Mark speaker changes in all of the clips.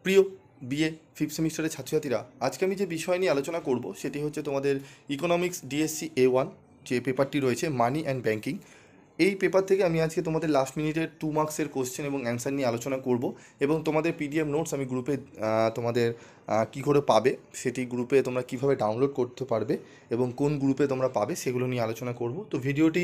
Speaker 1: প্রিয় BA fifth সেমিস্টারের ছাত্রছাত্রীরা, আজকে আমি যে বিষয় নিয়ে আলোচনা করব সেটি হচ্ছে তোমাদের ইকোনমিক্স ডিএসসি A1 যে পেপারটি রয়েছে মানি অ্যান্ড ব্যাংকিং। এই পেপার থেকে আমি আজকে তোমাদের লাস্ট মিনিটের 2 মার্কসের কোশ্চেন এবং অ্যান্সার নিয়ে আলোচনা করব এবং তোমাদের পিডিএফ নোটস আমি গ্রুপে তোমাদের কী করে পাবে সেটি গ্রুপে তোমরা কিভাবে ডাউনলোড করতে পারবে এবং কোন গ্রুপে তোমরা পাবে সেগুলো নিয়ে আলোচনা করব। তো ভিডিওটি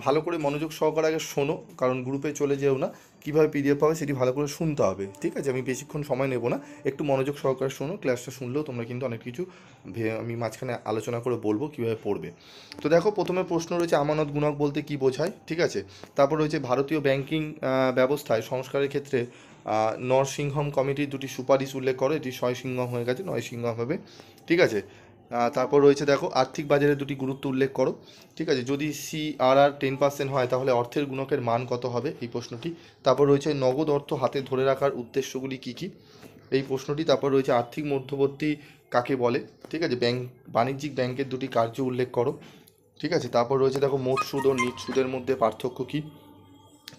Speaker 1: ভালো করে মনোযোগ সহকারে আগে শোনো, কারণ গ্রুপে চলে যেও না, কীভাবে পিডিএফ পাবে সেটি ভালো করে শুনতে হবে, ঠিক আছে? আমি বেশিক্ষণ সময় নেব না, একটু মনোযোগ সহকারে শোনো। ক্লাসটা শুনলেও তোমরা কিন্তু অনেক কিছু আমি মাঝখানে আলোচনা করে বলবো কীভাবে পড়বে। তো দেখো, প্রথমে প্রশ্ন রয়েছে আমানত গুণক বলতে কী বোঝায়, ঠিক আছে? তারপর রয়েছে ভারতীয় ব্যাংকিং ব্যবস্থায় সংস্কারের ক্ষেত্রে নরসিংহম কমিটির দুটি সুপারিশ উল্লেখ করো। এটি সিংহম হয়ে গেছে, সিংহম হবে, ঠিক আছে? তারপর রয়েছে দেখো আর্থিক বাজারের দুটি গুরুত্ব উল্লেখ করো, ঠিক আছে? যদি CRR 10% হয় তাহলে অর্থের গুণকের মান কত হবে, এই প্রশ্নটি। তারপর রয়েছে নগদ অর্থ হাতে ধরে রাখার উদ্দেশ্যগুলি কী কী, এই প্রশ্নটি। তারপর রয়েছে আর্থিক মধ্যবর্তী কাকে বলে, ঠিক আছে? বাণিজ্যিক ব্যাংকের দুটি কার্য উল্লেখ করো, ঠিক আছে? তারপর রয়েছে দেখো মোট সুদ ও নিট সুদের মধ্যে পার্থক্য কী।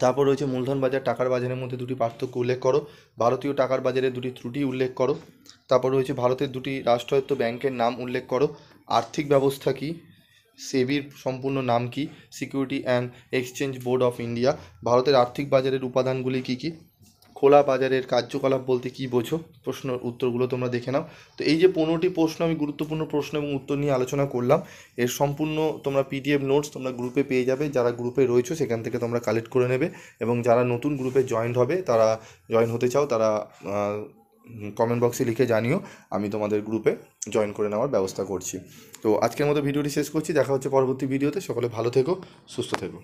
Speaker 1: তারপর রয়েছে মূলধন বাজার টাকার বাজারের মধ্যে দুটি পার্থক্য উল্লেখ করো। ভারতীয় টাকার বাজারের দুটি ত্রুটি উল্লেখ করো। তারপর রয়েছে ভারতের দুটি রাষ্ট্রায়ত্ত ব্যাংকের নাম উল্লেখ করো। আর্থিক ব্যবস্থা কী, সেবির সম্পূর্ণ নাম কি, security and exchange board of India. ভারতের আর্থিক বাজারের উপাদানগুলি কী কী, খোলা বাজারের কার্যকলাপ বলতে কী বোঝো, প্রশ্ন উত্তরগুলো তোমরা দেখে নাও। তো এই যে 15টি প্রশ্ন আমি গুরুত্বপূর্ণ প্রশ্ন এবং উত্তর নিয়ে আলোচনা করলাম, এর সম্পূর্ণ তোমরা পিডিএফ নোটস তোমরা গ্রুপে পেয়ে যাবে। যারা গ্রুপে রয়েছো সেখান থেকে তোমরা কালেক্ট করে নেবে, এবং যারা নতুন গ্রুপে জয়েন হবে, তারা জয়েন হতে চাও, তারা কমেন্ট বক্সে লিখে জানিও, আমি তোমাদের গ্রুপে জয়েন করে নেওয়ার ব্যবস্থা করছি। তো আজকের মতো ভিডিওটি শেষ করছি, দেখা হচ্ছে পরবর্তী ভিডিওতে। সকলে ভালো থেকো, সুস্থ থেকো।